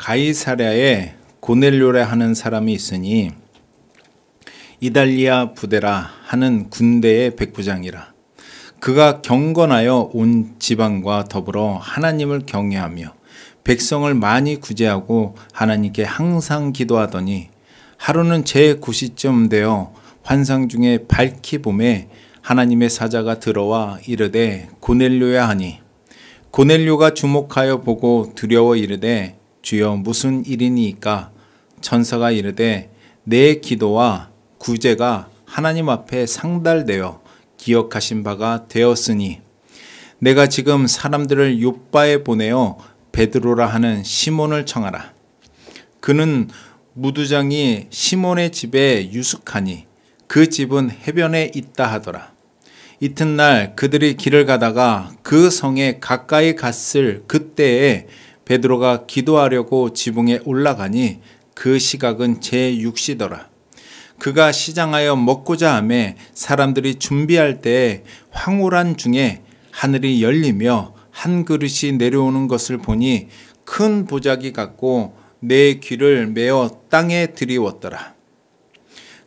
가이사랴에 고넬료라 하는 사람이 있으니 이달리아 부대라 하는 군대의 백부장이라. 그가 경건하여 온 지방과 더불어 하나님을 경외하며 백성을 많이 구제하고 하나님께 항상 기도하더니 하루는 제9시쯤 되어 환상 중에 밝히 봄에 하나님의 사자가 들어와 이르되 고넬료야 하니 고넬료가 주목하여 보고 두려워 이르되 주여 무슨 일이니이까? 천사가 이르되 내 기도와 구제가 하나님 앞에 상달되어 기억하신 바가 되었으니 내가 지금 사람들을 요빠에 보내어 베드로라 하는 시몬을 청하라. 그는 무두장이 시몬의 집에 유숙하니 그 집은 해변에 있다 하더라. 이튿날 그들이 길을 가다가 그 성에 가까이 갔을 그때에 베드로가 기도하려고 지붕에 올라가니 그 시각은 제6시더라. 그가 시장하여 먹고자 하매 사람들이 준비할 때에 황홀한 중에 하늘이 열리며 한 그릇이 내려오는 것을 보니 큰 보자기 같고 내 귀를 메어 땅에 들이웠더라.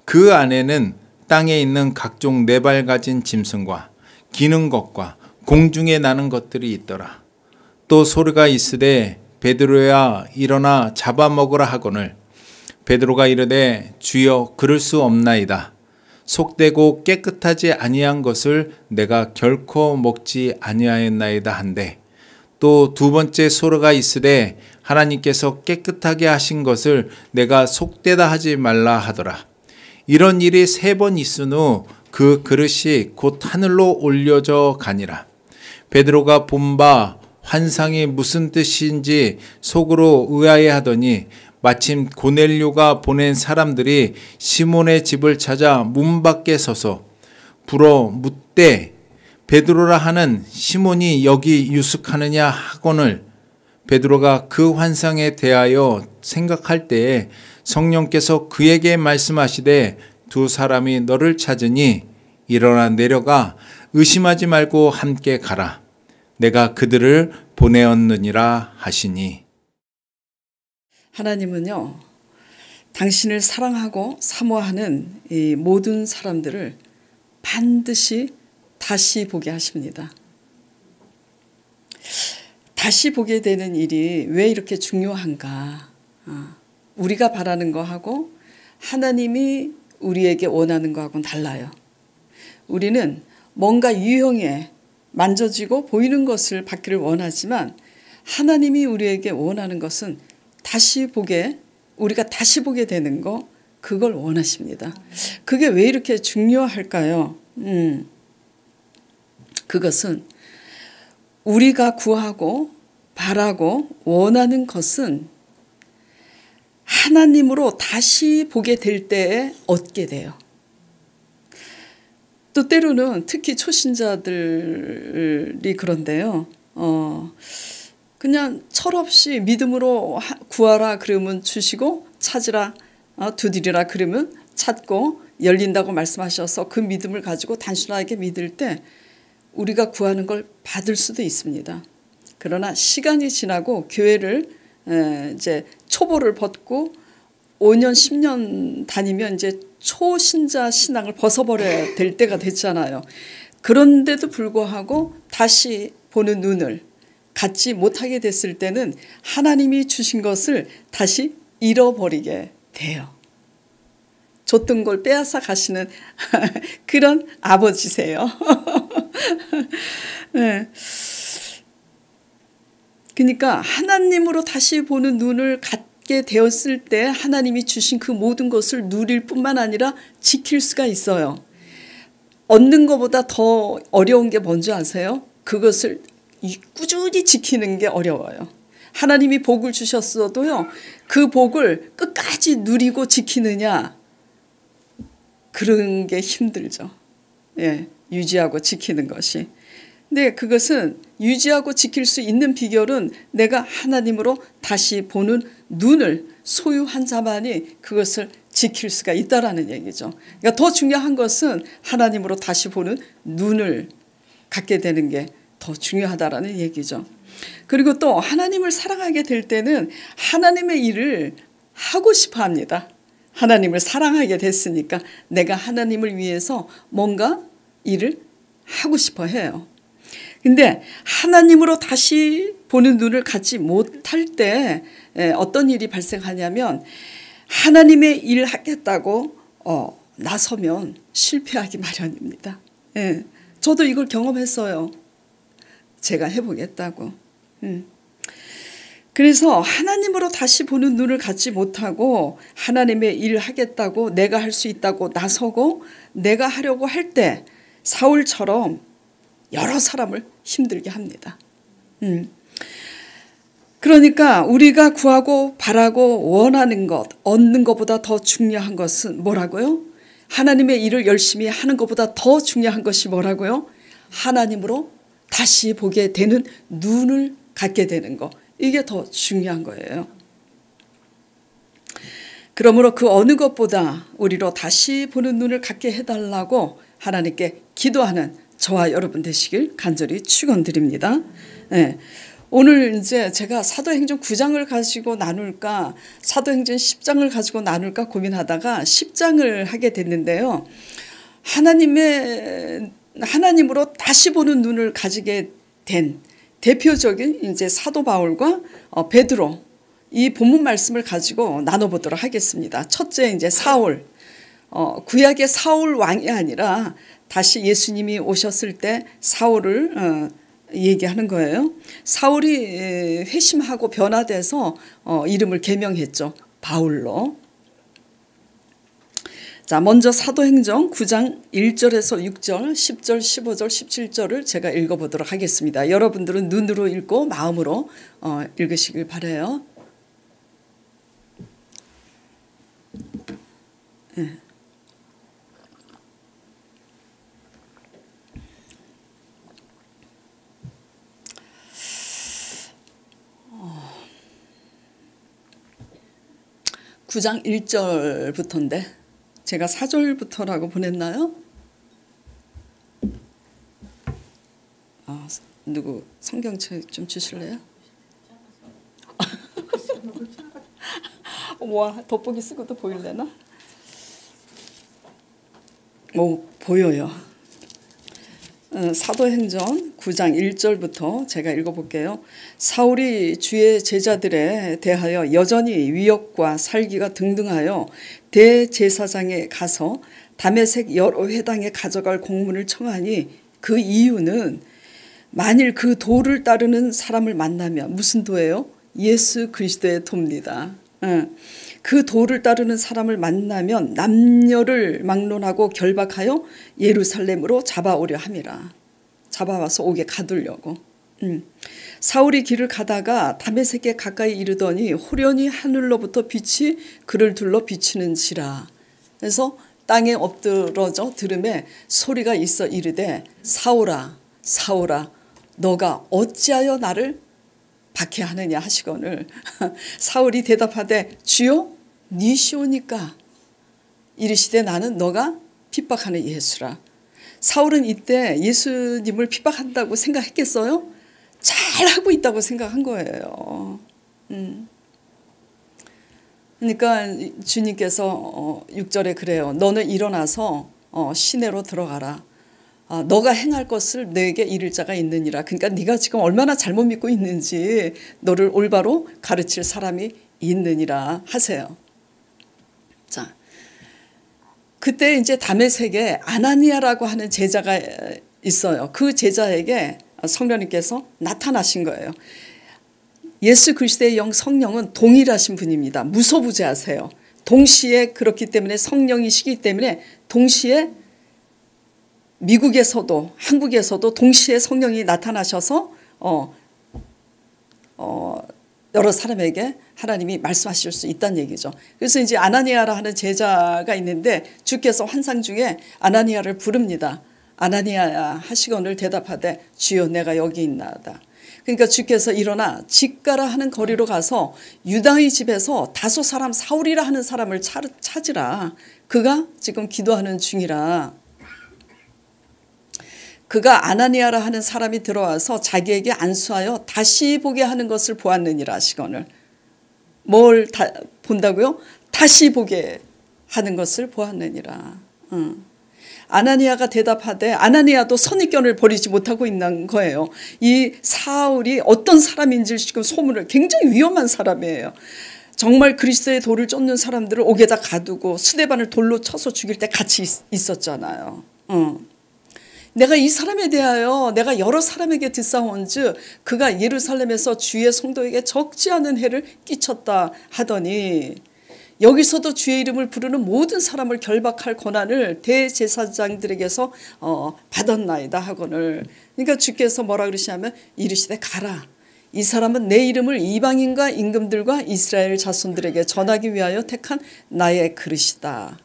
그 안에는 땅에 있는 각종 네 발 가진 짐승과 기는 것과 공중에 나는 것들이 있더라. 또 소리가 있으되 베드로야 일어나 잡아먹으라 하거늘 베드로가 이르되 주여 그럴 수 없나이다. 속되고 깨끗하지 아니한 것을 내가 결코 먹지 아니하였나이다 한데 또 두 번째 소리가 있으되 하나님께서 깨끗하게 하신 것을 내가 속되다 하지 말라 하더라. 이런 일이 3번 있은 후 그 그릇이 곧 하늘로 올려져 가니라. 베드로가 본 바 환상이 무슨 뜻인지 속으로 의아해하더니 마침 고넬료가 보낸 사람들이 시몬의 집을 찾아 문 밖에 서서 불어 묻되 베드로라 하는 시몬이 여기 유숙하느냐 하거늘 베드로가 그 환상에 대하여 생각할 때에 성령께서 그에게 말씀하시되 두 사람이 너를 찾으니 일어나 내려가 의심하지 말고 함께 가라. 내가 그들을 보내었느니라 하시니. 하나님은요, 당신을 사랑하고 사모하는 이 모든 사람들을 반드시 다시 보게 하십니다. 다시 보게 되는 일이 왜 이렇게 중요한가? 우리가 바라는 거하고 하나님이 우리에게 원하는 거하고는 달라요. 우리는 뭔가 유형에 만져지고 보이는 것을 받기를 원하지만 하나님이 우리에게 원하는 것은 우리가 다시 보게 되는 거, 그걸 원하십니다. 그게 왜 이렇게 중요할까요? 그것은 우리가 구하고 바라고 원하는 것은 하나님으로 다시 보게 될 때에 얻게 돼요. 또 때로는 특히 초신자들이 그런데요. 그냥 철없이 믿음으로 구하라 그러면 주시고 찾으라 두드리라 그러면 찾고 열린다고 말씀하셔서 그 믿음을 가지고 단순하게 믿을 때 우리가 구하는 걸 받을 수도 있습니다. 그러나 시간이 지나고 교회를 이제 초보를 벗고 5년 10년 다니면 이제 초신자 신앙을 벗어버려야 될 때가 됐잖아요. 그런데도 불구하고 다시 보는 눈을 갖지 못하게 됐을 때는 하나님이 주신 것을 다시 잃어버리게 돼요. 줬던 걸 빼앗아 가시는 그런 아버지세요. 네. 그러니까 하나님으로 다시 보는 눈을 갖게 되었을 때 하나님이 주신 그 모든 것을 누릴 뿐만 아니라 지킬 수가 있어요. 얻는 것보다 더 어려운 게 뭔지 아세요? 그것을 꾸준히 지키는 게 어려워요. 하나님이 복을 주셨어도요, 그 복을 끝까지 누리고 지키느냐, 그런 게 힘들죠. 예, 유지하고 지키는 것이. 근데 그것은 유지하고 지킬 수 있는 비결은 내가 하나님으로 다시 보는 눈을 소유한 자만이 그것을 지킬 수가 있다라는 얘기죠. 그러니까 더 중요한 것은 하나님으로 다시 보는 눈을 갖게 되는 게 더 중요하다라는 얘기죠. 그리고 또 하나님을 사랑하게 될 때는 하나님의 일을 하고 싶어 합니다. 하나님을 사랑하게 됐으니까 내가 하나님을 위해서 뭔가 일을 하고 싶어 해요. 근데 하나님으로 다시 보는 눈을 갖지 못할 때 어떤 일이 발생하냐면 하나님의 일을 하겠다고 나서면 실패하기 마련입니다. 예, 저도 이걸 경험했어요. 제가 해보겠다고. 그래서 하나님으로 다시 보는 눈을 갖지 못하고 하나님의 일을 하겠다고 내가 할 수 있다고 나서고 내가 하려고 할 때 사울처럼 여러 사람을 힘들게 합니다. 그러니까 우리가 구하고 바라고 원하는 것, 얻는 것보다 더 중요한 것은 뭐라고요? 하나님의 일을 열심히 하는 것보다 더 중요한 것이 뭐라고요? 하나님으로 다시 보게 되는 눈을 갖게 되는 것. 이게 더 중요한 거예요. 그러므로 그 어느 것보다 우리로 다시 보는 눈을 갖게 해달라고 하나님께 기도하는 저와 여러분 되시길 간절히 축원드립니다. 네. 오늘 이제 제가 사도행전 9장을 가지고 나눌까 사도행전 10장을 가지고 나눌까 고민하다가 10장을 하게 됐는데요. 하나님으로 다시 보는 눈을 가지게 된 대표적인 이제 사도 바울과 베드로 이 본문 말씀을 가지고 나눠보도록 하겠습니다. 첫째 이제 사울, 구약의 사울 왕이 아니라 다시 예수님이 오셨을 때 사울을 얘기하는 거예요. 사울이 회심하고 변화돼서 이름을 개명했죠. 바울로. 자, 먼저 사도행전 9장 1절에서 6절, 10절, 15절, 17절을 제가 읽어보도록 하겠습니다. 여러분들은 눈으로 읽고 마음으로 읽으시길 바라요. 네. 구 9장 1절부터인데 제가 4절부터라고 보냈나요? 누구 성경책 좀 주실래요? 와, 돋보기 쓰고도 보일래나? 보여요. 사도행전 9장 1절부터 제가 읽어볼게요. 사울이 주의 제자들에 대하여 여전히 위협과 살기가 등등하여 대제사장에 가서 다메섹 여러 회당에 가져갈 공문을 청하니 그 이유는 만일 그 도를 따르는 사람을 만나면 무슨 도예요? 예수 그리스도의 도입니다. 그 도를 따르는 사람을 만나면 남녀를 막론하고 결박하여 예루살렘으로 잡아오려 함이라. 잡아와서 옥에 가두려고. 사울이 길을 가다가 다메섹에 가까이 이르더니 호련히 하늘로부터 빛이 그를 둘러 비치는지라. 그래서 땅에 엎드러져 들음에 소리가 있어 이르되 사울아 사울아 너가 어찌하여 나를 박해하느냐 하시거늘 사울이 대답하되 주여 니시오니까 이르시되 나는 너가 핍박하는 예수라. 사울은 이때 예수님을 핍박한다고 생각했겠어요? 잘하고 있다고 생각한 거예요. 그러니까 주님께서 6절에 그래요. 너는 일어나서 시내로 들어가라. 너가 행할 것을 너에게 이를 자가 있느니라. 그러니까 네가 지금 얼마나 잘못 믿고 있는지 너를 올바로 가르칠 사람이 있느니라 하세요. 자, 그때 이제 다메섹에 아나니아라고 하는 제자가 있어요. 그 제자에게 성령님께서 나타나신 거예요. 예수 그리스도의 영 성령은 동일하신 분입니다. 무소부재하세요. 동시에 그렇기 때문에 성령이시기 때문에 동시에 미국에서도 한국에서도 동시에 성령이 나타나셔서 여러 사람에게 하나님이 말씀하실 수 있다는 얘기죠. 그래서 이제 아나니아라 하는 제자가 있는데 주께서 환상 중에 아나니아를 부릅니다. 아나니아야 하시거늘 대답하되 주여 내가 여기 있나이다. 그러니까 주께서 일어나 집가라 하는 거리로 가서 유다의 집에서 다소 사람 사울이라 하는 사람을 찾으라. 그가 지금 기도하는 중이라. 그가 아나니아라 하는 사람이 들어와서 자기에게 안수하여 다시 보게 하는 것을 보았느니라 하시거늘. 뭘 본다고요? 다시 보게 하는 것을 보았느니라. 아나니아가 대답하되, 아나니아도 선입견을 버리지 못하고 있는 거예요. 이 사울이 어떤 사람인지 지금 소문을, 굉장히 위험한 사람이에요. 정말 그리스도의 도를 쫓는 사람들을 옥에다 가두고 스데반을 돌로 쳐서 죽일 때 같이 있었잖아요. 내가 이 사람에 대하여 내가 여러 사람에게 듣사온즉 그가 예루살렘에서 주의 성도에게 적지 않은 해를 끼쳤다 하더니, 여기서도 주의 이름을 부르는 모든 사람을 결박할 권한을 대제사장들에게서 받았나이다 하거늘. 그러니까 주께서 뭐라 그러시냐면 이르시되 가라. 이 사람은 내 이름을 이방인과 임금들과 이스라엘 자손들에게 전하기 위하여 택한 나의 그릇이다.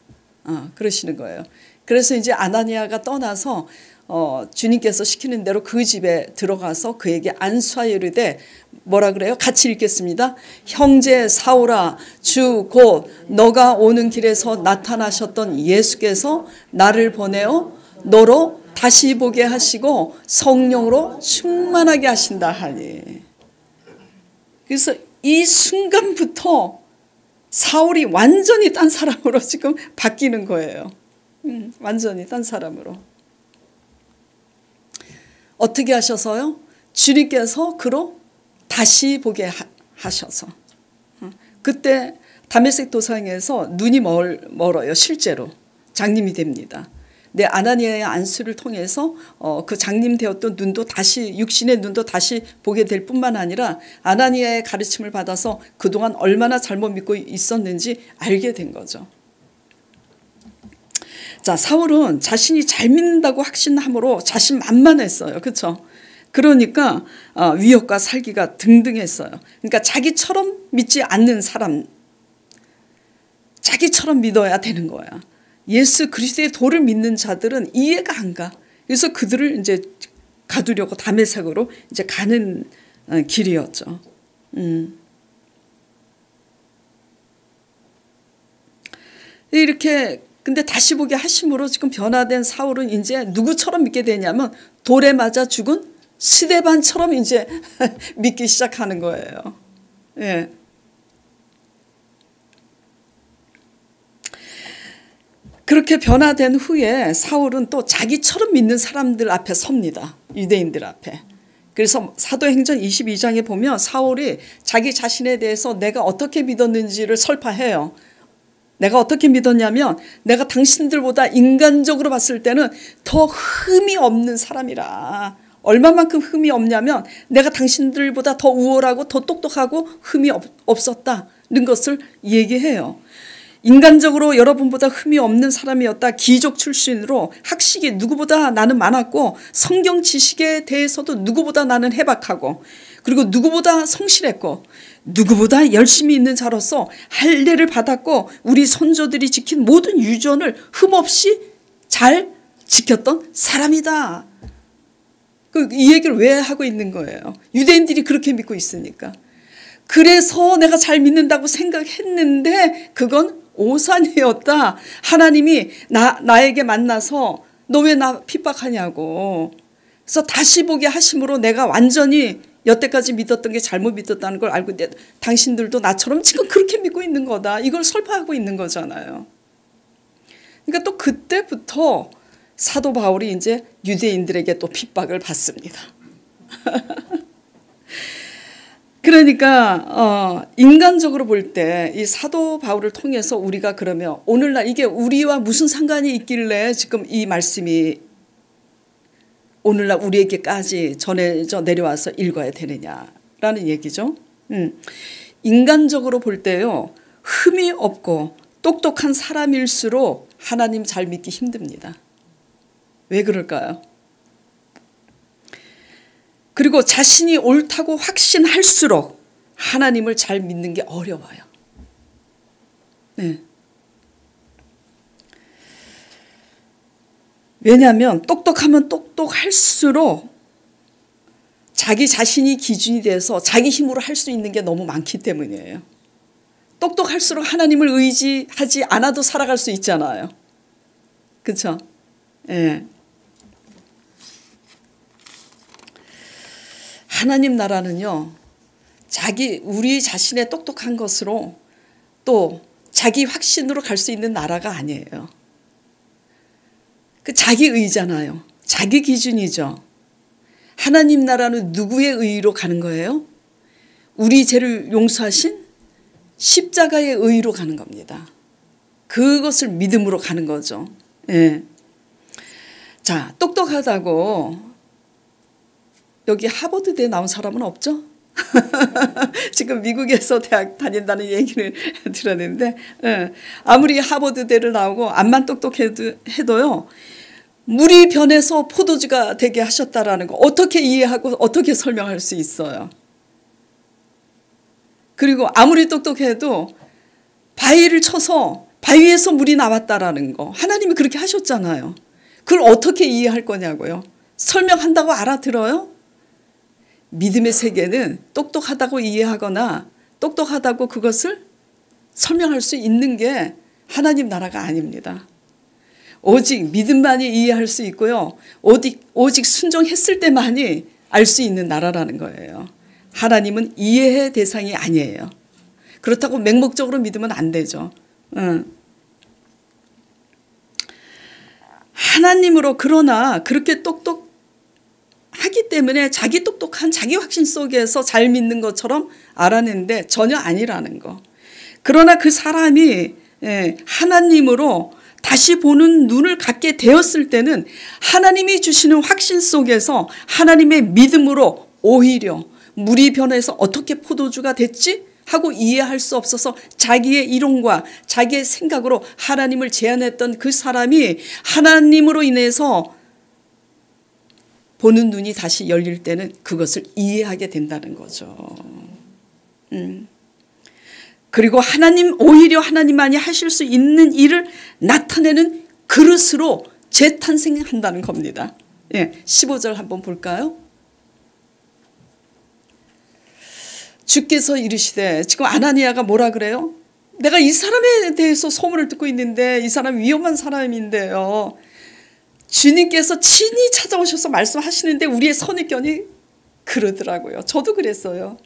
그러시는 거예요. 그래서 이제 아나니아가 떠나서 주님께서 시키는 대로 그 집에 들어가서 그에게 안수하여 이르되, 뭐라 그래요? 같이 읽겠습니다. 형제 사울아, 주 곧 너가 오는 길에서 나타나셨던 예수께서 나를 보내어 너로 다시 보게 하시고 성령으로 충만하게 하신다 하니. 그래서 이 순간부터 사울이 완전히 딴 사람으로 지금 바뀌는 거예요. 완전히 딴 사람으로. 어떻게 하셔서요? 주님께서 그로 다시 보게 하셔서. 그때 다메섹 도상에서 눈이 멀어요. 실제로 장님이 됩니다. 내 아나니아의 안수를 통해서 그 장님 되었던 눈도 다시, 육신의 눈도 다시 보게 될 뿐만 아니라 아나니아의 가르침을 받아서 그동안 얼마나 잘못 믿고 있었는지 알게 된 거죠. 자, 사울은 자신이 잘 믿는다고 확신함으로 자신만만했어요. 그렇죠? 그러니까 위협과 살기가 등등했어요. 그러니까 자기처럼 믿지 않는 사람, 자기처럼 믿어야 되는 거야. 예수 그리스도의 도를 믿는 자들은 이해가 안 가. 그래서 그들을 이제 가두려고 다메섹으로 이제 가는 길이었죠. 이렇게 근데 다시 보게 하심으로 지금 변화된 사울은 이제 누구처럼 믿게 되냐면 돌에 맞아 죽은 스데반처럼 이제 믿기 시작하는 거예요. 예. 그렇게 변화된 후에 사울은 또 자기처럼 믿는 사람들 앞에 섭니다. 유대인들 앞에. 그래서 사도행전 22장에 보면 사울이 자기 자신에 대해서 내가 어떻게 믿었는지를 설파해요. 내가 어떻게 믿었냐면 내가 당신들보다 인간적으로 봤을 때는 더 흠이 없는 사람이라. 얼마만큼 흠이 없냐면 내가 당신들보다 더 우월하고 더 똑똑하고 흠이 없었다는 것을 얘기해요. 인간적으로 여러분보다 흠이 없는 사람이었다. 귀족 출신으로 학식이 누구보다 나는 많았고 성경 지식에 대해서도 누구보다 나는 해박하고 그리고 누구보다 성실했고 누구보다 열심히 있는 자로서 할례를 받았고 우리 선조들이 지킨 모든 유전을 흠없이 잘 지켰던 사람이다. 이 얘기를 왜 하고 있는 거예요? 유대인들이 그렇게 믿고 있으니까. 그래서 내가 잘 믿는다고 생각했는데 그건 오산이었다. 하나님이 나에게 만나서 너 왜 나 핍박하냐고. 그래서 다시 보게 하심으로 내가 완전히 여태까지 믿었던 게 잘못 믿었다는 걸 알고 있는데 당신들도 나처럼 지금 그렇게 믿고 있는 거다. 이걸 설파하고 있는 거잖아요. 그러니까 또 그때부터 사도 바울이 이제 유대인들에게 또 핍박을 받습니다. 그러니까 인간적으로 볼 때 이 사도 바울을 통해서 우리가 그러면 오늘날 이게 우리와 무슨 상관이 있길래 지금 이 말씀이 오늘날 우리에게까지 전해져 내려와서 읽어야 되느냐라는 얘기죠. 인간적으로 볼 때요. 흠이 없고 똑똑한 사람일수록 하나님 잘 믿기 힘듭니다. 왜 그럴까요? 그리고 자신이 옳다고 확신할수록 하나님을 잘 믿는 게 어려워요. 네. 왜냐하면 똑똑하면 똑똑할수록 자기 자신이 기준이 돼서 자기 힘으로 할 수 있는 게 너무 많기 때문이에요. 똑똑할수록 하나님을 의지하지 않아도 살아갈 수 있잖아요. 그렇죠? 예. 하나님 나라는요, 우리 자신의 똑똑한 것으로 또 자기 확신으로 갈 수 있는 나라가 아니에요. 그 자기 의잖아요. 자기 기준이죠. 하나님 나라는 누구의 의로 가는 거예요? 우리 죄를 용서하신 십자가의 의로 가는 겁니다. 그것을 믿음으로 가는 거죠. 예. 자, 똑똑하다고 여기 하버드대 나온 사람은 없죠? 지금 미국에서 대학 다닌다는 얘기를 들었는데, 예. 아무리 하버드대를 나오고 암만 똑똑해도요, 물이 변해서 포도주가 되게 하셨다라는 거 어떻게 이해하고 어떻게 설명할 수 있어요? 그리고 아무리 똑똑해도 바위를 쳐서 바위에서 물이 나왔다라는 거 하나님이 그렇게 하셨잖아요. 그걸 어떻게 이해할 거냐고요. 설명한다고 알아들어요? 믿음의 세계는 똑똑하다고 이해하거나 똑똑하다고 그것을 설명할 수 있는 게 하나님 나라가 아닙니다. 오직 믿음만이 이해할 수 있고요. 오직 순종했을 때만이 알 수 있는 나라라는 거예요. 하나님은 이해의 대상이 아니에요. 그렇다고 맹목적으로 믿으면 안 되죠. 하나님으로 그러나 그렇게 똑똑하기 때문에 자기 똑똑한 자기 확신 속에서 잘 믿는 것처럼 알아냈는데 전혀 아니라는 거. 그러나 그 사람이 하나님으로 다시 보는 눈을 갖게 되었을 때는 하나님이 주시는 확신 속에서 하나님의 믿음으로 오히려 물이 변해서 어떻게 포도주가 됐지? 하고 이해할 수 없어서 자기의 이론과 자기의 생각으로 하나님을 제안했던 그 사람이 하나님으로 인해서 보는 눈이 다시 열릴 때는 그것을 이해하게 된다는 거죠. 그리고 오히려 하나님만이 하실 수 있는 일을 나타내는 그릇으로 재탄생한다는 겁니다. 15절 한번 볼까요? 주께서 이르시되, 지금 아나니아가 뭐라 그래요? 내가 이 사람에 대해서 소문을 듣고 있는데 이 사람 위험한 사람인데요. 주님께서 친히 찾아오셔서 말씀하시는데 우리의 선입견이 그러더라고요. 저도 그랬어요.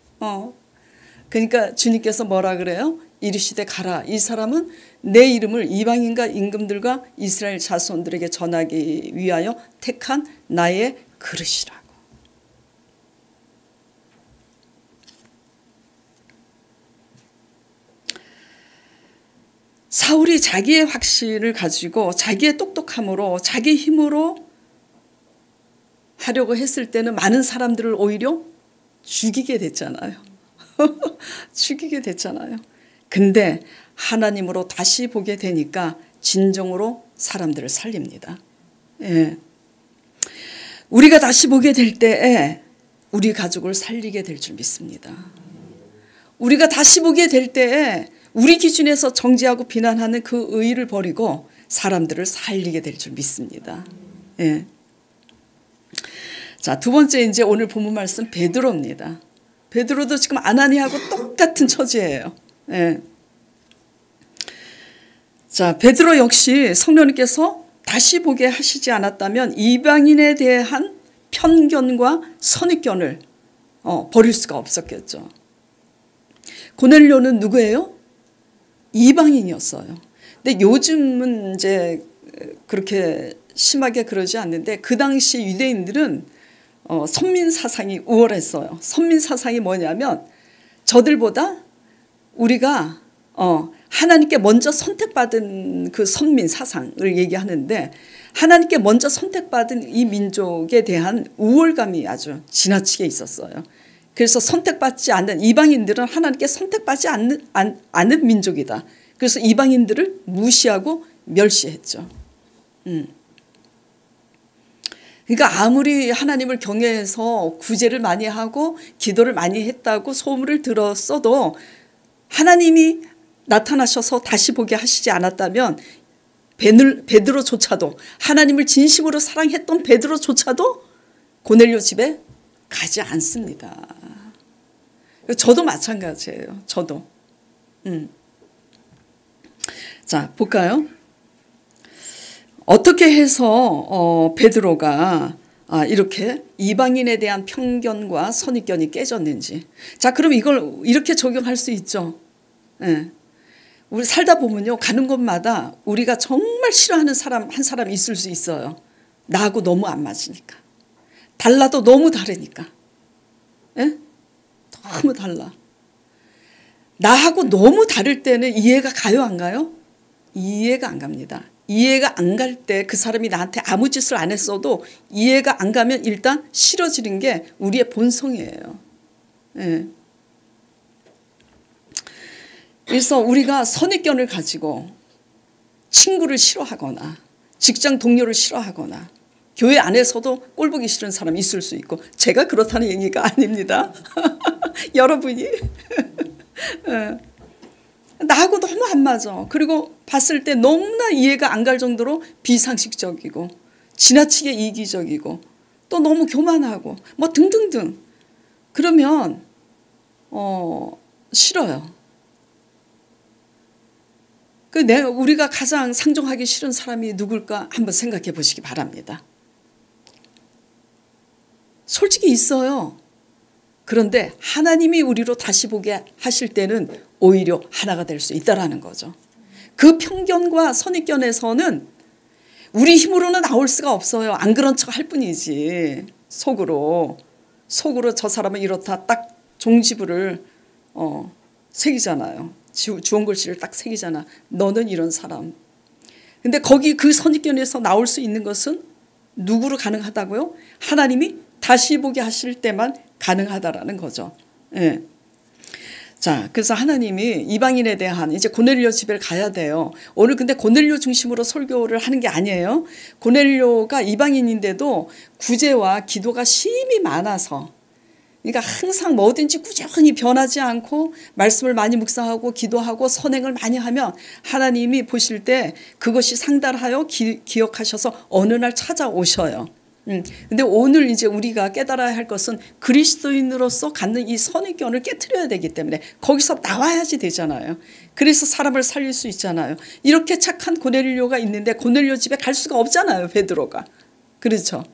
그러니까 주님께서 뭐라 그래요? 이르시되 가라. 이 사람은 내 이름을 이방인과 임금들과 이스라엘 자손들에게 전하기 위하여 택한 나의 그릇이라고. 사울이 자기의 확신을 가지고 자기의 똑똑함으로 자기 힘으로 하려고 했을 때는 많은 사람들을 오히려 죽이게 됐잖아요. 죽이게 됐잖아요. 근데 하나님으로 다시 보게 되니까 진정으로 사람들을 살립니다. 우리가 다시 보게 될 때에 우리 가족을 살리게 될 줄 믿습니다. 우리가 다시 보게 될 때에 우리 기준에서 정죄하고 비난하는 그 의의를 버리고 사람들을 살리게 될 줄 믿습니다. 자, 두 번째 이제 오늘 본문 말씀 베드로입니다. 베드로도 지금 아나니아하고 똑같은 처지예요. 자, 베드로 역시 성령님께서 다시 보게 하시지 않았다면 이방인에 대한 편견과 선입견을 버릴 수가 없었겠죠. 고넬료는 누구예요? 이방인이었어요. 근데 요즘은 이제 그렇게 심하게 그러지 않는데 그 당시 유대인들은 선민 사상이 우월했어요. 선민 사상이 뭐냐면 저들보다 우리가 하나님께 먼저 선택받은 그 선민 사상을 얘기하는데 하나님께 먼저 선택받은 이 민족에 대한 우월감이 아주 지나치게 있었어요. 그래서 선택받지 않는 이방인들은 하나님께 선택받지 않는 민족이다. 그래서 이방인들을 무시하고 멸시했죠. 그러니까 아무리 하나님을 경외해서 구제를 많이 하고 기도를 많이 했다고 소문을 들었어도 하나님이 나타나셔서 다시 보게 하시지 않았다면 베드로조차도 하나님을 진심으로 사랑했던 베드로조차도 고넬료 집에 가지 않습니다. 저도 마찬가지예요. 저도. 자, 볼까요? 어떻게 해서 베드로가 이렇게 이방인에 대한 편견과 선입견이 깨졌는지. 자, 그럼 이걸 이렇게 적용할 수 있죠. 예. 우리 살다 보면요, 가는 곳마다 우리가 정말 싫어하는 사람 한 사람 있을 수 있어요. 나하고 너무 안 맞으니까. 달라도 너무 다르니까. 예? 너무 달라. 나하고 너무 다를 때는 이해가 가요, 안 가요? 이해가 안 갑니다. 이해가 안 갈 때 그 사람이 나한테 아무 짓을 안 했어도 이해가 안 가면 일단 싫어지는 게 우리의 본성이에요. 예. 그래서 우리가 선입견을 가지고 친구를 싫어하거나 직장 동료를 싫어하거나 교회 안에서도 꼴보기 싫은 사람이 있을 수 있고, 제가 그렇다는 얘기가 아닙니다. 여러분이 나하고 너무 안 맞아. 그리고 봤을 때 너무나 이해가 안 갈 정도로 비상식적이고 지나치게 이기적이고 또 너무 교만하고 뭐 등등등. 그러면 싫어요. 우리가 가장 상종하기 싫은 사람이 누굴까 한번 생각해 보시기 바랍니다. 솔직히 있어요. 그런데 하나님이 우리로 다시 보게 하실 때는 오히려 하나가 될 수 있다라는 거죠. 그 편견과 선입견에서는 우리 힘으로는 나올 수가 없어요. 안 그런 척 할 뿐이지. 속으로 저 사람은 이렇다 딱 종지부를 새기잖아요. 주원 글씨를 딱 새기잖아. 너는 이런 사람. 근데 거기 그 선입견에서 나올 수 있는 것은 누구로 가능하다고요? 하나님이 다시 보게 하실 때만 가능하다라는 거죠. 예. 자, 그래서 하나님이 이방인에 대한 이제 고넬료 집에 가야 돼요. 오늘 근데 고넬료 중심으로 설교를 하는 게 아니에요. 고넬료가 이방인인데도 구제와 기도가 심히 많아서, 그러니까 항상 뭐든지 꾸준히 변하지 않고 말씀을 많이 묵상하고 기도하고 선행을 많이 하면 하나님이 보실 때 그것이 상달하여 기억하셔서 어느 날 찾아오셔요. 근데 오늘 이제 우리가 깨달아야 할 것은 그리스도인으로서 갖는 이 선입견을 깨트려야 되기 때문에 거기서 나와야지 되잖아요. 그래서 사람을 살릴 수 있잖아요. 이렇게 착한 고넬료가 있는데 고넬료 집에 갈 수가 없잖아요, 베드로가. 그렇죠.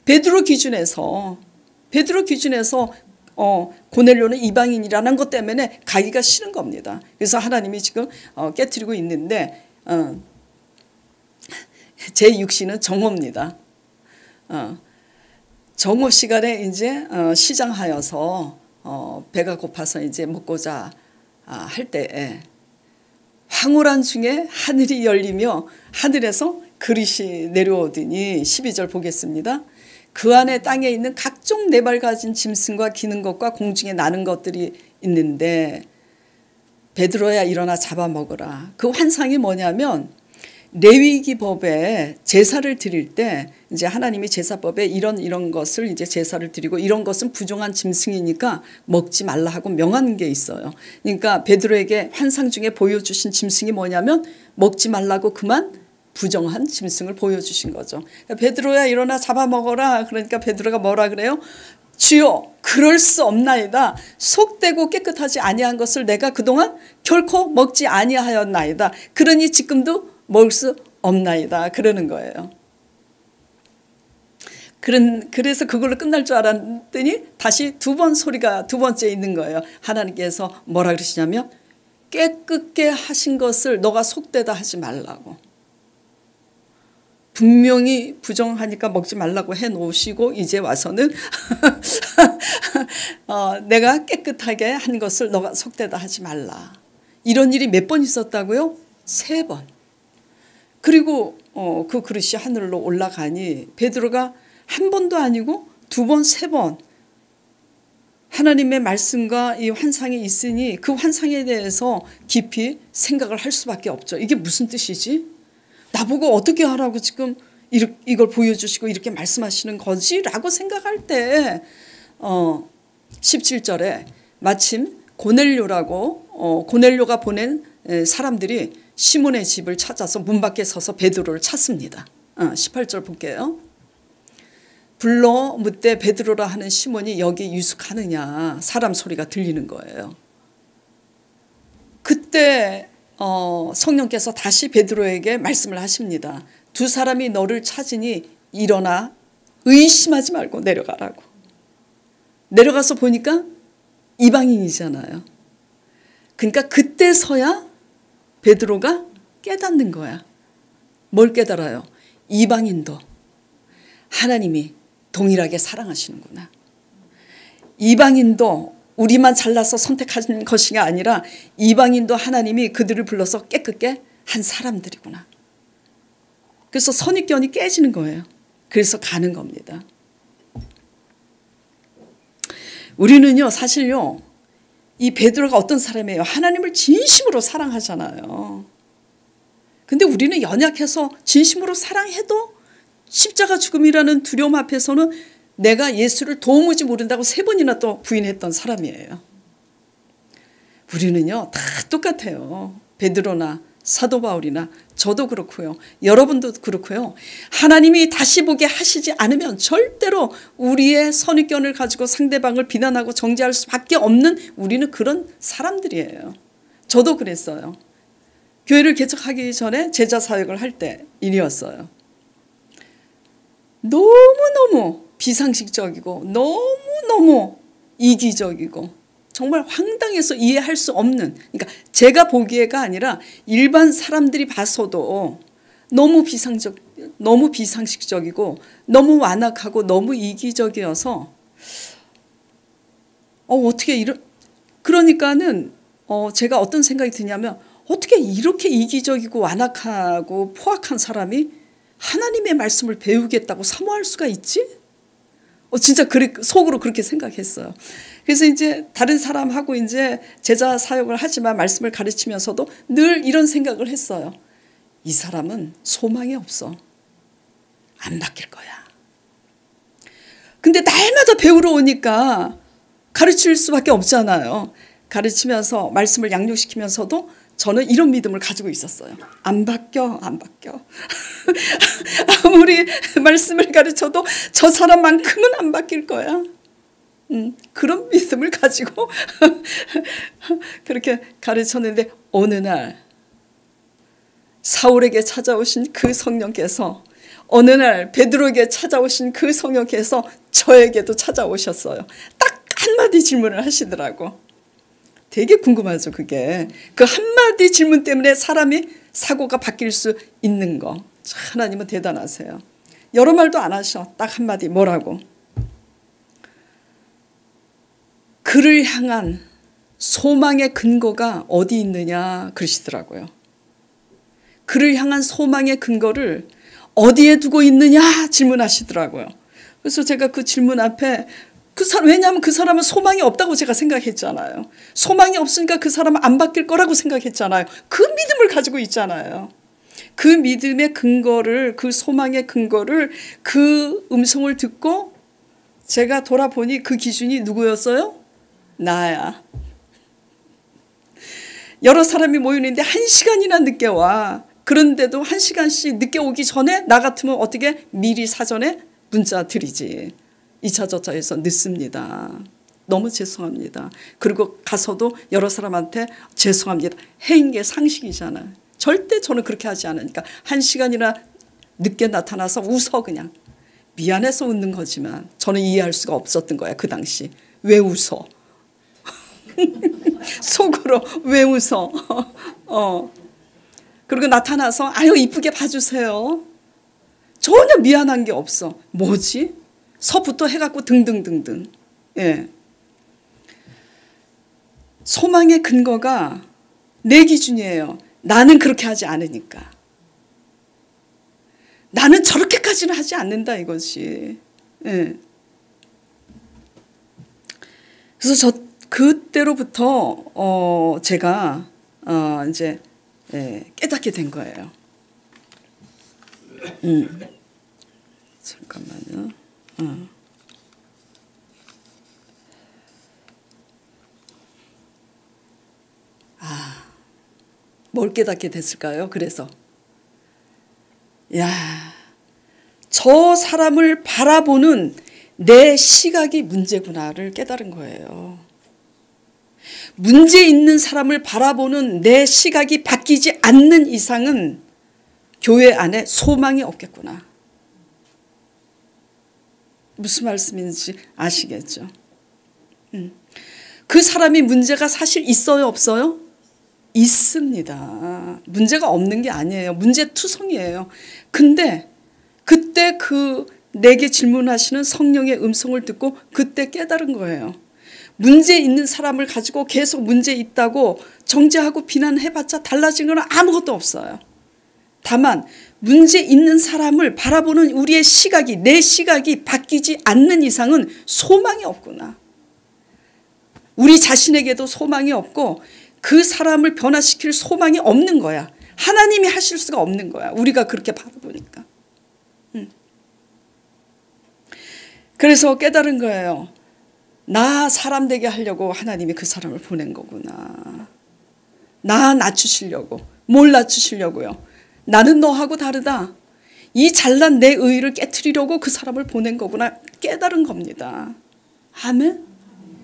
베드로 기준에서 고넬료는 이방인이라는 것 때문에 가기가 싫은 겁니다. 그래서 하나님이 지금 깨트리고 있는데 제6시는 정오입니다. 정오 시간에 이제 시장하여서 배가 고파서 이제 먹고자 할 때에 황홀한 중에 하늘이 열리며 하늘에서 그릇이 내려오더니 12절 보겠습니다. 그 안에 땅에 있는 각종 네 발 가진 짐승과 기는 것과 공중에 나는 것들이 있는데 베드로야 일어나 잡아먹으라. 그 환상이 뭐냐면 레위기 법에 제사를 드릴 때 이제 하나님이 제사법에 이런 것을 이제 제사를 드리고 이런 것은 부정한 짐승이니까 먹지 말라 하고 명하는 게 있어요. 그러니까 베드로에게 환상 중에 보여주신 짐승이 뭐냐면 먹지 말라고 그만 부정한 짐승을 보여주신 거죠. 베드로야 일어나 잡아먹어라. 그러니까 베드로가 뭐라 그래요? 주여 그럴 수 없나이다. 속되고 깨끗하지 아니한 것을 내가 그동안 결코 먹지 아니하였나이다. 그러니 지금도 먹을 수 없나이다. 그러는 거예요. 그래서 그걸로 끝날 줄 알았더니 다시 두 번째 있는 거예요. 하나님께서 뭐라 그러시냐면 깨끗게 하신 것을 너가 속되다 하지 말라고. 분명히 부정하니까 먹지 말라고 해놓으시고 이제 와서는 내가 깨끗하게 한 것을 너가 속되다 하지 말라. 이런 일이 몇 번 있었다고요? 3번. 그리고 그 그릇이 하늘로 올라가니 베드로가 한 번도 아니고 2번, 3번 하나님의 말씀과 이 환상이 있으니 그 환상에 대해서 깊이 생각을 할 수밖에 없죠. 이게 무슨 뜻이지? 나보고 어떻게 하라고 지금 이걸 보여주시고 이렇게 말씀하시는 거지? 라고 생각할 때 17절에 마침 고넬료가 보낸 사람들이 시몬의 집을 찾아서 문 밖에 서서 베드로를 찾습니다. 18절 볼게요. 불러 묻되 베드로라 하는 시몬이 여기 유숙하느냐. 사람 소리가 들리는 거예요. 그때 성령께서 다시 베드로에게 말씀을 하십니다. 2 사람이 너를 찾으니 일어나 의심하지 말고 내려가라고. 내려가서 보니까 이방인이잖아요. 그러니까 그때서야 베드로가 깨닫는 거야. 뭘 깨달아요? 이방인도 하나님이 동일하게 사랑하시는구나. 이방인도 우리만 잘나서 선택하신 것이 아니라 이방인도 하나님이 그들을 불러서 깨끗게 한 사람들이구나. 그래서 선입견이 깨지는 거예요. 그래서 가는 겁니다. 우리는요, 사실요, 이 베드로가 어떤 사람이에요? 하나님을 진심으로 사랑하잖아요. 근데 우리는 연약해서 진심으로 사랑해도 십자가 죽음이라는 두려움 앞에서는 내가 예수를 도무지 모른다고 3번이나 또 부인했던 사람이에요. 우리는요, 다 똑같아요. 베드로나 사도 바울이나 저도 그렇고요. 여러분도 그렇고요. 하나님이 다시 보게 하시지 않으면 절대로 우리의 선입견을 가지고 상대방을 비난하고 정죄할 수밖에 없는 우리는 그런 사람들이에요. 저도 그랬어요. 교회를 개척하기 전에 제자 사역을 할 때 일이었어요. 너무너무 비상식적이고 너무너무 이기적이고 정말 황당해서 이해할 수 없는, 그러니까 제가 보기에가 아니라 일반 사람들이 봐서도 너무 비상식적이고 너무 완악하고 너무 이기적이어서 어떻게 그러니까는 제가 어떤 생각이 드냐면 어떻게 이렇게 이기적이고 완악하고 포악한 사람이 하나님의 말씀을 배우겠다고 사모할 수가 있지? 진짜 속으로 그렇게 생각했어요. 그래서 이제 다른 사람하고 이제 제자 사역을 하지만 말씀을 가르치면서도 늘 이런 생각을 했어요. 이 사람은 소망이 없어. 안 바뀔 거야. 근데 날마다 배우러 오니까 가르칠 수밖에 없잖아요. 가르치면서 말씀을 양육시키면서도 저는 이런 믿음을 가지고 있었어요. 안 바뀌어. 아무리 말씀을 가르쳐도 저 사람만큼은 안 바뀔 거야. 그런 믿음을 가지고 그렇게 가르쳤는데 어느 날 사울에게 찾아오신 그 성령께서, 어느 날 베드로에게 찾아오신 그 성령께서 저에게도 찾아오셨어요. 딱 한마디 질문을 하시더라고. 되게 궁금하죠, 그게. 그 한마디 질문 때문에 사람이 사고가 바뀔 수 있는 거. 하나님은 대단하세요. 여러 말도 안 하셔. 딱 한마디 뭐라고? 그를 향한 소망의 근거가 어디 있느냐 그러시더라고요. 그를 향한 소망의 근거를 어디에 두고 있느냐 질문하시더라고요. 그래서 제가 그 질문 앞에 왜냐하면 그 사람은 소망이 없다고 제가 생각했잖아요. 소망이 없으니까 그 사람은 안 바뀔 거라고 생각했잖아요. 그 믿음을 가지고 있잖아요. 그 믿음의 근거를, 그 소망의 근거를, 그 음성을 듣고 제가 돌아보니 그 기준이 누구였어요? 나야. 여러 사람이 모이는데 1시간이나 늦게 와. 그런데도 1시간씩 늦게 오기 전에 나 같으면 어떻게 미리 사전에 문자 드리지. 2차 저차에서 늦습니다. 너무 죄송합니다. 그리고 가서도 여러 사람한테 죄송합니다. 해인 게 상식이잖아요. 절대 저는 그렇게 하지 않으니까 1시간이나 늦게 나타나서 웃어 그냥. 미안해서 웃는 거지만 저는 이해할 수가 없었던 거야. 그 당시. 왜 웃어? 속으로 왜 웃어? 그리고 나타나서 아유 이쁘게 봐주세요. 전혀 미안한 게 없어. 뭐지? 서부터 해갖고 등등등등. 예. 소망의 근거가 내 기준이에요. 나는 그렇게 하지 않으니까. 나는 저렇게까지는 하지 않는다 이것이. 예. 그래서 그때로부터 제가 이제 깨닫게 된 거예요. 잠깐만요. 뭘 깨닫게 됐을까요? 그래서 저 사람을 바라보는 내 시각이 문제구나를 깨달은 거예요. 문제 있는 사람을 바라보는 내 시각이 바뀌지 않는 이상은 교회 안에 소망이 없겠구나. 무슨 말씀인지 아시겠죠? 그 사람이 문제가 사실 있어요, 없어요? 있습니다. 문제가 없는 게 아니에요. 문제투성이에요. 근데 그때 내게 질문하시는 성령의 음성을 듣고 그때 깨달은 거예요. 문제 있는 사람을 가지고 계속 문제 있다고 정죄하고 비난해봤자 달라진 건 아무것도 없어요. 다만 문제 있는 사람을 바라보는 우리의 시각이, 내 시각이 바뀌지 않는 이상은 소망이 없구나. 우리 자신에게도 소망이 없고 그 사람을 변화시킬 소망이 없는 거야. 하나님이 하실 수가 없는 거야. 우리가 그렇게 바라보니까. 그래서 깨달은 거예요. 나 사람 되게 하려고 하나님이 그 사람을 보낸 거구나. 나 낮추시려고. 뭘 낮추시려고요? 나는 너하고 다르다. 이 잘난 내 의의를 깨트리려고 그 사람을 보낸 거구나. 깨달은 겁니다. 아멘?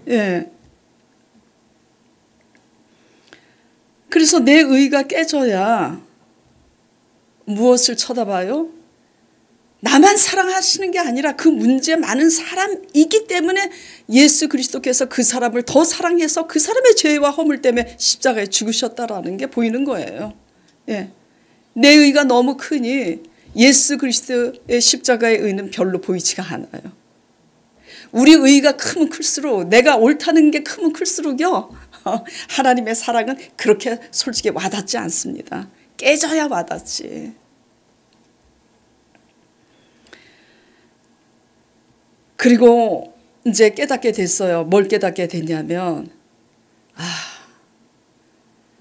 예. 그래서 내 의의가 깨져야 무엇을 쳐다봐요? 나만 사랑하시는 게 아니라 그 문제 많은 사람이기 때문에 예수 그리스도께서 그 사람을 더 사랑해서 그 사람의 죄와 허물 때문에 십자가에 죽으셨다라는 게 보이는 거예요. 예. 내 의가 너무 크니 예수 그리스도의 십자가의 의는 별로 보이지가 않아요. 우리 의가 크면 클수록, 내가 옳다는 게 크면 클수록요, 하나님의 사랑은 그렇게 솔직히 와닿지 않습니다. 깨져야 와닿지. 그리고 이제 깨닫게 됐어요. 뭘 깨닫게 됐냐면,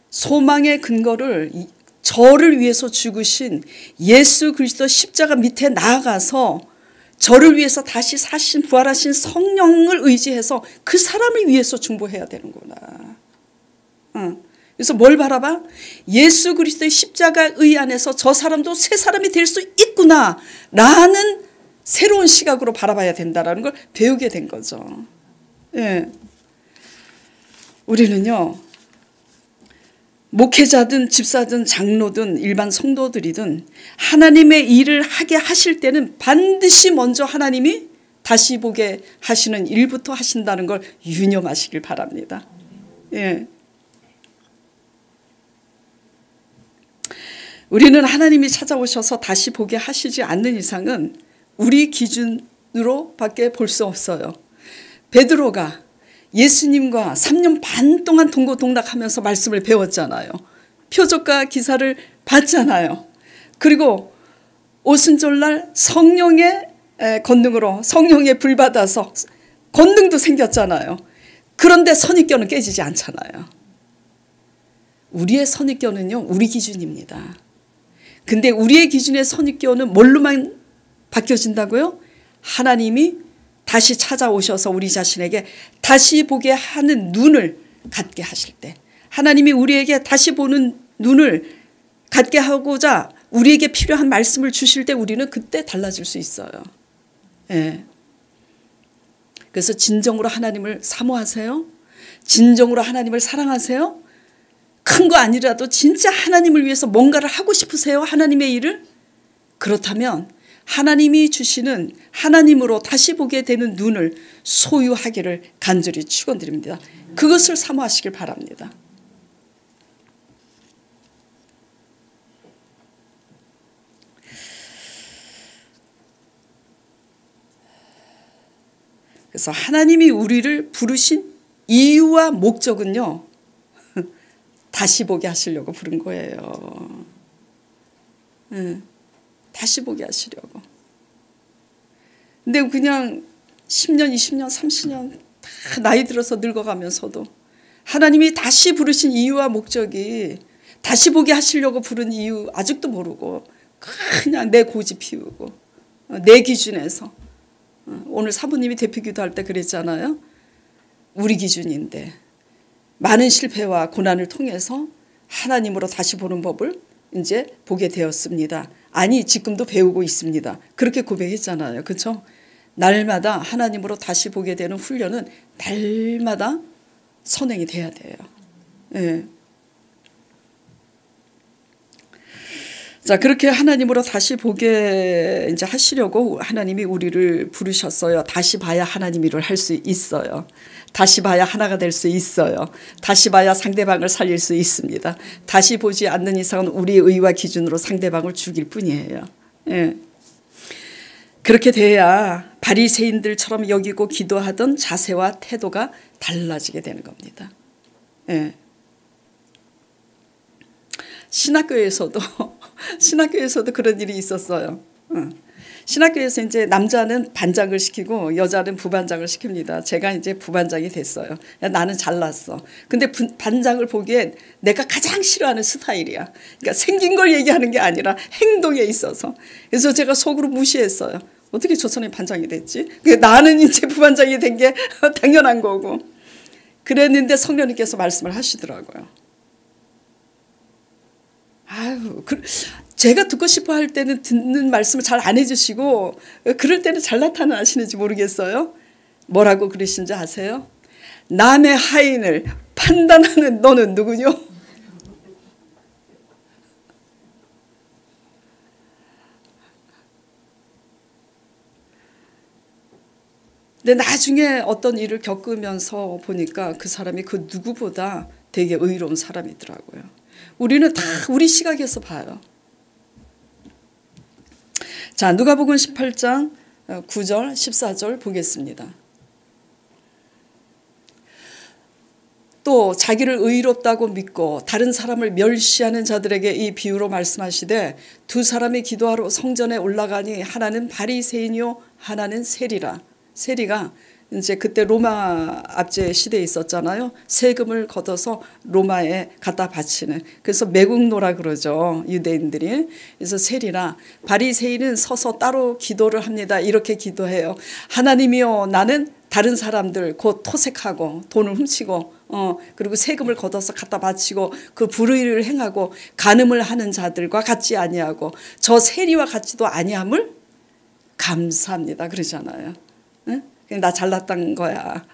소망의 근거를 저를 위해서 죽으신 예수 그리스도 십자가 밑에 나아가서 저를 위해서 다시 사신 부활하신 성령을 의지해서 그 사람을 위해서 중보해야 되는구나. 그래서 뭘 바라봐? 예수 그리스도의 십자가의 안에서 저 사람도 새 사람이 될 수 있구나 라는 새로운 시각으로 바라봐야 된다는 걸 배우게 된 거죠. 예. 우리는요, 목회자든 집사든 장로든 일반 성도들이든 하나님의 일을 하게 하실 때는 반드시 먼저 하나님이 다시 보게 하시는 일부터 하신다는 걸 유념하시길 바랍니다. 예. 우리는 하나님이 찾아오셔서 다시 보게 하시지 않는 이상은 우리 기준으로 밖에 볼 수 없어요. 베드로가 예수님과 3년 반 동안 동고동락하면서 말씀을 배웠잖아요. 표적과 기사를 봤잖아요. 그리고 오순절날 성령의 권능으로 성령의 불 받아서 권능도 생겼잖아요. 그런데 선입견은 깨지지 않잖아요. 우리의 선입견은요, 우리 기준입니다. 근데 우리의 기준의 선입견은 뭘로만 바뀌어진다고요? 하나님이 다시 찾아오셔서 우리 자신에게 다시 보게 하는 눈을 갖게 하실 때, 하나님이 우리에게 다시 보는 눈을 갖게 하고자 우리에게 필요한 말씀을 주실 때 우리는 그때 달라질 수 있어요. 예. 그래서 진정으로 하나님을 사모하세요. 진정으로 하나님을 사랑하세요. 큰 거 아니라도 진짜 하나님을 위해서 뭔가를 하고 싶으세요? 하나님의 일을? 그렇다면 하나님이 주시는 하나님으로 다시 보게 되는 눈을 소유하기를 간절히 축원드립니다. 그것을 사모하시길 바랍니다. 그래서 하나님이 우리를 부르신 이유와 목적은요, 다시 보게 하시려고 부른 거예요. 다시 보게 하시려고. 근데 그냥 10년, 20년, 30년 다 나이 들어서 늙어가면서도 하나님이 다시 부르신 이유와 목적이 다시 보게 하시려고 부른 이유 아직도 모르고 그냥 내 고집 피우고 내 기준에서, 오늘 사부님이 대표 기도할 때 그랬잖아요. 우리 기준인데 많은 실패와 고난을 통해서 하나님으로 다시 보는 법을 이제 보게 되었습니다. 아니, 지금도 배우고 있습니다. 그렇게 고백했잖아요. 그렇죠? 날마다 하나님으로 다시 보게 되는 훈련은 날마다 선행이 돼야 돼요. 예. 자, 그렇게 하나님으로 다시 보게 이제 하시려고 하나님이 우리를 부르셨어요. 다시 봐야 하나님 일을 할 수 있어요. 다시 봐야 하나가 될 수 있어요. 다시 봐야 상대방을 살릴 수 있습니다. 다시 보지 않는 이상은 우리의 의와 기준으로 상대방을 죽일 뿐이에요. 예. 그렇게 돼야 바리새인들처럼 여기고 기도하던 자세와 태도가 달라지게 되는 겁니다. 예. 신학교에서도 그런 일이 있었어요. 신학교에서 이제 남자는 반장을 시키고 여자는 부반장을 시킵니다. 제가 이제 부반장이 됐어요. 나는 잘났어. 근데 반장을 보기엔 내가 가장 싫어하는 스타일이야. 그러니까 생긴 걸 얘기하는 게 아니라 행동에 있어서. 그래서 제가 속으로 무시했어요. 어떻게 저 사람이 반장이 됐지? 나는 이제 부반장이 된 게 당연한 거고. 그랬는데 성령님께서 말씀을 하시더라고요. 아유, 제가 듣고 싶어 할 때는 듣는 말씀을 잘 안 해주시고 그럴 때는 잘 나타나시는지 모르겠어요. 뭐라고 그러신지 아세요? 남의 하인을 판단하는 너는 누구뇨? 근데 나중에 어떤 일을 겪으면서 보니까 그 사람이 그 누구보다 되게 의로운 사람이더라고요. 우리는 다 우리 시각에서 봐요. 자, 누가복음 18장 9절 14절 보겠습니다. 또 자기를 의롭다고 믿고 다른 사람을 멸시하는 자들에게 이 비유로 말씀하시되 두 사람이 기도하러 성전에 올라가니 하나는 바리새인이요 하나는 세리라. 세리가 이제 그때 로마 압제 시대에 있었잖아요. 세금을 걷어서 로마에 갖다 바치는. 그래서 매국노라 그러죠. 유대인들이. 그래서 세리라. 바리새인은 서서 따로 기도를 합니다. 이렇게 기도해요. 하나님이여 나는 다른 사람들 곧 토색하고 돈을 훔치고 그리고 세금을 걷어서 갖다 바치고 그 불의를 행하고 간음을 하는 자들과 같지 아니하고 저 세리와 같지도 아니함을 감사합니다. 그러잖아요. 응? 나 잘났다는 거야.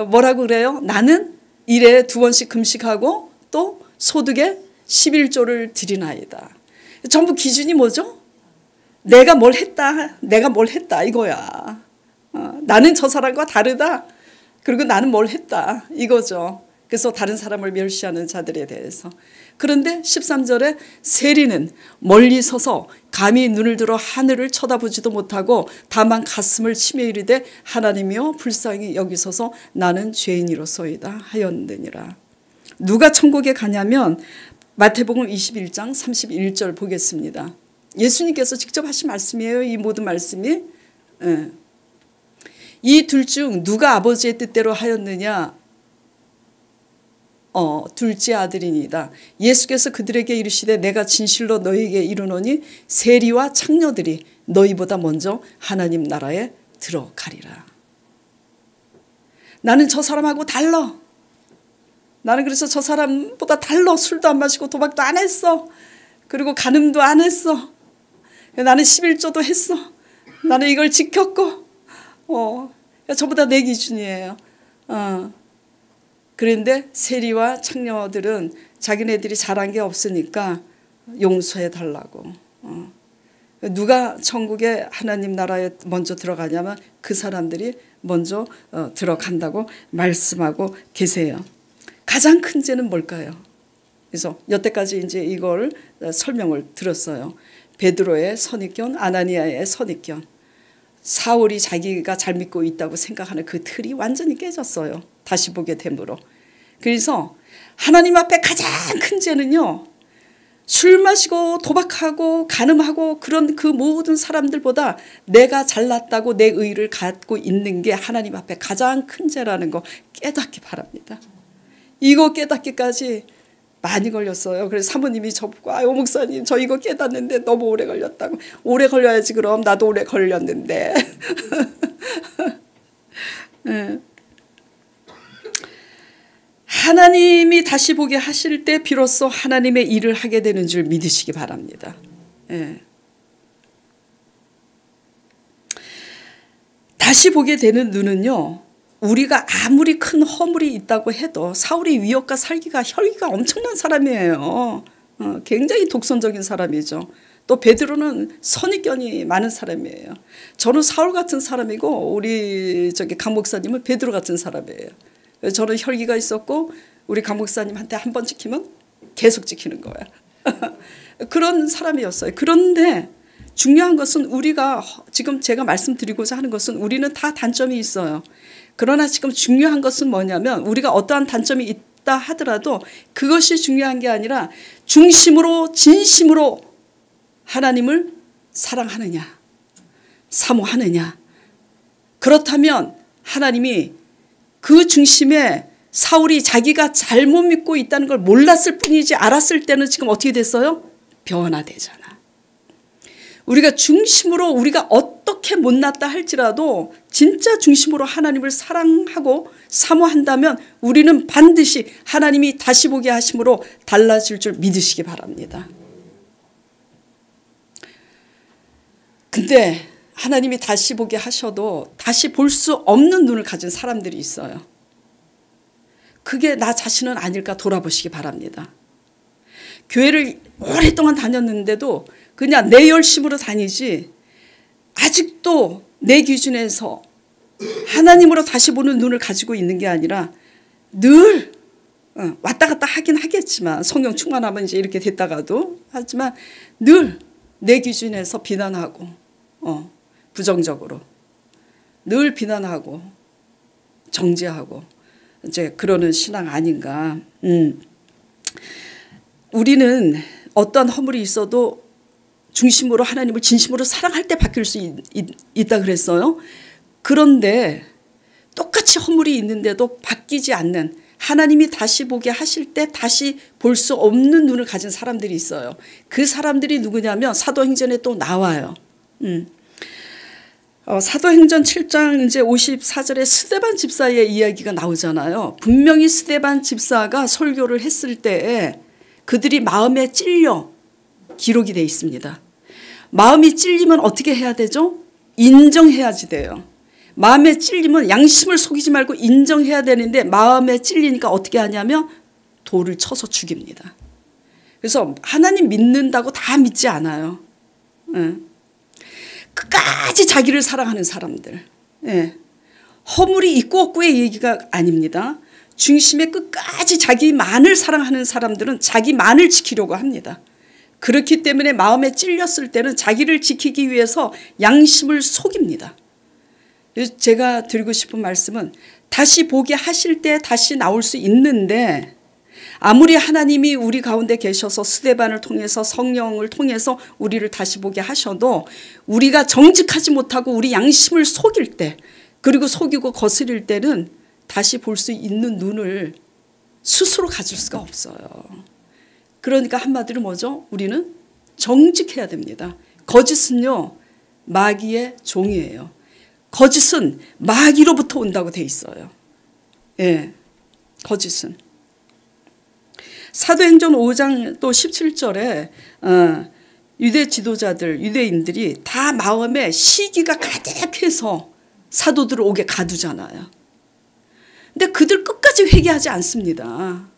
뭐라고 그래요? 나는 일에 2번씩 금식하고 또 소득에 11조를 드리나이다. 전부 기준이 뭐죠? 내가 뭘 했다 이거야. 나는 저 사람과 다르다. 그리고 나는 뭘 했다 이거죠. 그래서 다른 사람을 멸시하는 자들에 대해서. 그런데 13절에 세리는 멀리 서서 감히 눈을 들어 하늘을 쳐다보지도 못하고 다만 가슴을 치며 이르되 하나님이여 불쌍히 여기소서 나는 죄인이로소이다 하였느니라. 누가 천국에 가냐면 마태복음 21장 31절 보겠습니다. 예수님께서 직접 하신 말씀이에요. 이 모든 말씀이. 이 둘 중 누가 아버지의 뜻대로 하였느냐. 둘째 아들이니이다. 예수께서 그들에게 이르시되 내가 진실로 너희에게 이르노니 세리와 창녀들이 너희보다 먼저 하나님 나라에 들어가리라. 나는 저 사람하고 달라. 나는 그래서 저 사람보다 달라. 술도 안 마시고 도박도 안 했어. 그리고 간음도 안 했어. 나는 11조도 했어. 나는 이걸 지켰고 전부 다 내 기준이에요. 그런데 세리와 창녀들은 자기네들이 잘한 게 없으니까 용서해 달라고. 누가 천국에 하나님 나라에 먼저 들어가냐면 그 사람들이 먼저 들어간다고 말씀하고 계세요. 가장 큰 죄는 뭘까요? 그래서 여태까지 이제 이걸 설명을 들었어요. 베드로의 선입견, 아나니아의 선입견. 사울이 자기가 잘 믿고 있다고 생각하는 그 틀이 완전히 깨졌어요. 다시 보게 됨으로. 그래서 하나님 앞에 가장 큰 죄는요. 술 마시고 도박하고 간음하고 그런 그 모든 사람들보다 내가 잘났다고 내 의의를 갖고 있는 게 하나님 앞에 가장 큰 죄라는 거 깨닫기 바랍니다. 이거 깨닫기까지 많이 걸렸어요. 그래서 사모님이 저보고 아유 목사님 저 이거 깨닫는데 너무 오래 걸렸다고. 오래 걸려야지 그럼 나도 오래 걸렸는데. 네. 하나님이 다시 보게 하실 때 비로소 하나님의 일을 하게 되는 줄 믿으시기 바랍니다. 예. 다시 보게 되는 눈은요. 우리가 아무리 큰 허물이 있다고 해도 사울이 위협과 살기가 혈기가 엄청난 사람이에요. 굉장히 독선적인 사람이죠. 또 베드로는 선입견이 많은 사람이에요. 저는 사울 같은 사람이고 우리 강 목사님은 베드로 같은 사람이에요. 저는 혈기가 있었고 우리 강 목사님한테 한 번 찍히면 계속 찍히는 거야. 그런 사람이었어요. 그런데 중요한 것은 우리가 지금 제가 말씀드리고자 하는 것은 우리는 다 단점이 있어요. 그러나 지금 중요한 것은 뭐냐면 우리가 어떠한 단점이 있다 하더라도 그것이 중요한 게 아니라 중심으로 진심으로 하나님을 사랑하느냐, 사모하느냐. 그렇다면 하나님이 그 중심에 사울이 자기가 잘못 믿고 있다는 걸 몰랐을 뿐이지 알았을 때는 지금 어떻게 됐어요? 변화되잖아. 우리가 중심으로 우리가 어떻게 못났다 할지라도 진짜 중심으로 하나님을 사랑하고 사모한다면 우리는 반드시 하나님이 다시 보게 하심으로 달라질 줄 믿으시기 바랍니다. 근데 하나님이 다시 보게 하셔도 다시 볼 수 없는 눈을 가진 사람들이 있어요. 그게 나 자신은 아닐까 돌아보시기 바랍니다. 교회를 오랫동안 다녔는데도 그냥 내 열심으로 다니지 아직도 내 기준에서 하나님으로 다시 보는 눈을 가지고 있는 게 아니라 늘 왔다 갔다 하긴 하겠지만 성령 충만하면 이제 이렇게 됐다가도 하지만 늘 내 기준에서 비난하고 부정적으로 늘 비난하고 정죄하고 이제 그러는 신앙 아닌가. 우리는 어떤 허물이 있어도 중심으로 하나님을 진심으로 사랑할 때 바뀔 수 있다 그랬어요. 그런데 똑같이 허물이 있는데도 바뀌지 않는 하나님이 다시 보게 하실 때 다시 볼 수 없는 눈을 가진 사람들이 있어요. 그 사람들이 누구냐면 사도행전에 또 나와요. 사도행전 7장 이제 54절에 스데반 집사의 이야기가 나오잖아요. 분명히 스데반 집사가 설교를 했을 때에 그들이 마음에 찔려 기록이 되어 있습니다. 마음이 찔리면 어떻게 해야 되죠? 인정해야지 돼요. 마음에 찔리면 양심을 속이지 말고 인정해야 되는데 마음에 찔리니까 어떻게 하냐면 돌을 쳐서 죽입니다. 그래서 하나님 믿는다고 다 믿지 않아요. 끝까지 자기를 사랑하는 사람들. 허물이 있고 없고의 얘기가 아닙니다. 중심에 끝까지 자기만을 사랑하는 사람들은 자기만을 지키려고 합니다. 그렇기 때문에 마음에 찔렸을 때는 자기를 지키기 위해서 양심을 속입니다. 제가 드리고 싶은 말씀은 다시 보게 하실 때 다시 나올 수 있는데 아무리 하나님이 우리 가운데 계셔서 스데반을 통해서 성령을 통해서 우리를 다시 보게 하셔도 우리가 정직하지 못하고 우리 양심을 속일 때 그리고 속이고 거스릴 때는 다시 볼 수 있는 눈을 스스로 가질 수가 없어요. 그러니까 한마디로 뭐죠? 우리는 정직해야 됩니다. 거짓은요 마귀의 종이에요. 거짓은 마귀로부터 온다고 돼 있어요. 거짓은. 사도행전 5장 또 17절에 유대 지도자들 유대인들이 다 마음에 시기가 가득해서 사도들을 옥에 가두잖아요. 근데 그들 끝까지 회개하지 않습니다.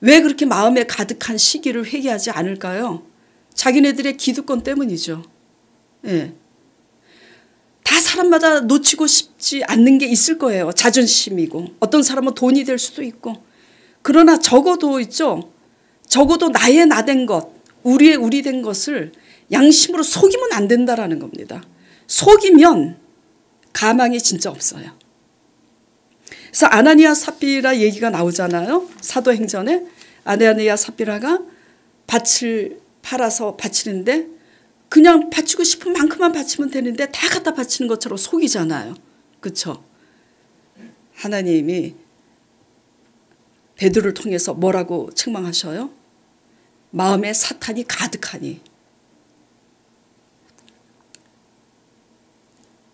왜 그렇게 마음에 가득한 시기를 회개하지 않을까요? 자기네들의 기득권 때문이죠. 다 사람마다 놓치고 싶지 않는 게 있을 거예요. 자존심이고 어떤 사람은 돈이 될 수도 있고 그러나 적어도 있죠. 적어도 나의 나된 것 우리의 우리 된 것을 양심으로 속이면 안 된다라는 겁니다. 속이면 가망이 진짜 없어요. 그래서 아나니아 삽비라 얘기가 나오잖아요. 사도행전에 아나니아 삽비라가 밭을 팔아서 바치는데 그냥 바치고 싶은 만큼만 바치면 되는데 다 갖다 바치는 것처럼 속이잖아요. 그렇죠? 하나님이 베드로를 통해서 뭐라고 책망하셔요? 마음에 사탄이 가득하니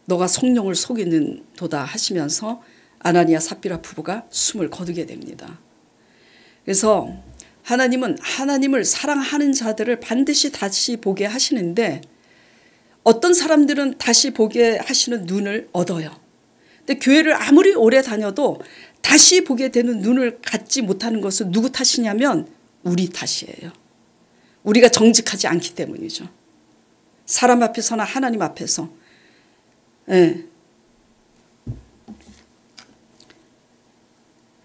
너가 성령을 속이는 도다 하시면서 아나니아 삽비라 부부가 숨을 거두게 됩니다. 그래서 하나님은 하나님을 사랑하는 자들을 반드시 다시 보게 하시는데 어떤 사람들은 다시 보게 하시는 눈을 얻어요. 근데 교회를 아무리 오래 다녀도 다시 보게 되는 눈을 갖지 못하는 것은 누구 탓이냐면 우리 탓이에요. 우리가 정직하지 않기 때문이죠. 사람 앞에서나 하나님 앞에서. 예.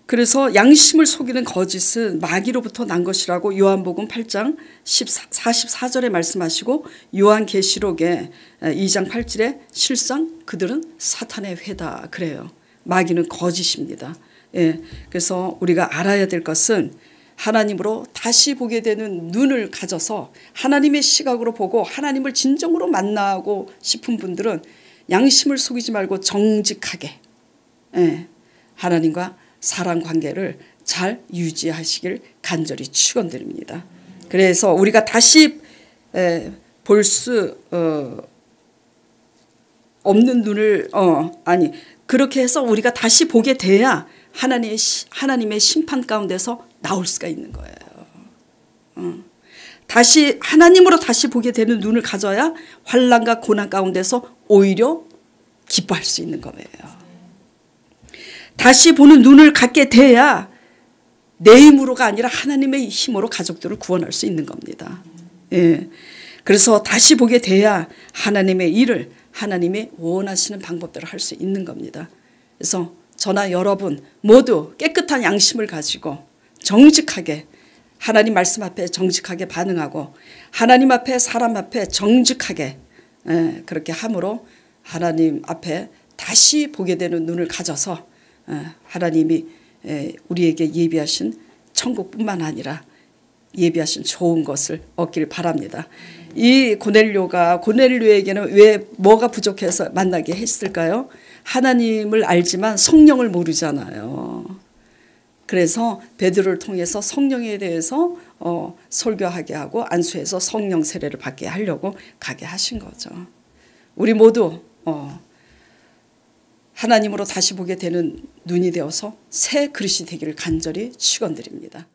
그래서 양심을 속이는 거짓은 마귀로부터 난 것이라고 요한복음 8장 44절에 말씀하시고 요한계시록에 2장 8절에 실상 그들은 사탄의 회다 그래요. 마귀는 거짓입니다. 예. 그래서 우리가 알아야 될 것은 하나님으로 다시 보게 되는 눈을 가져서 하나님의 시각으로 보고 하나님을 진정으로 만나고 싶은 분들은 양심을 속이지 말고 정직하게 하나님과 사랑 관계를 잘 유지하시길 간절히 축원드립니다. 그래서 우리가 다시 볼 수 없는 눈을 그렇게 해서 우리가 다시 보게 돼야 하나님의 심판 가운데서 나올 수가 있는 거예요. 다시 하나님으로 다시 보게 되는 눈을 가져야 환난과 고난 가운데서 오히려 기뻐할 수 있는 거예요. 다시 보는 눈을 갖게 돼야 내 힘으로가 아니라 하나님의 힘으로 가족들을 구원할 수 있는 겁니다. 예. 그래서 다시 보게 돼야 하나님의 일을 하나님의 원하시는 방법대로 할 수 있는 겁니다. 그래서 저나 여러분 모두 깨끗한 양심을 가지고 정직하게 하나님 말씀 앞에 정직하게 반응하고 하나님 앞에 사람 앞에 정직하게 그렇게 함으로 하나님 앞에 다시 보게 되는 눈을 가져서 하나님이 우리에게 예비하신 천국뿐만 아니라 예비하신 좋은 것을 얻기를 바랍니다. 이 고넬료에게는 왜 뭐가 부족해서 만나게 했을까요? 하나님을 알지만 성령을 모르잖아요. 그래서 베드로를 통해서 성령에 대해서 설교하게 하고 안수해서 성령 세례를 받게 하려고 가게 하신 거죠. 우리 모두 하나님으로 다시 보게 되는 눈이 되어서 새 그릇이 되기를 간절히 축원드립니다.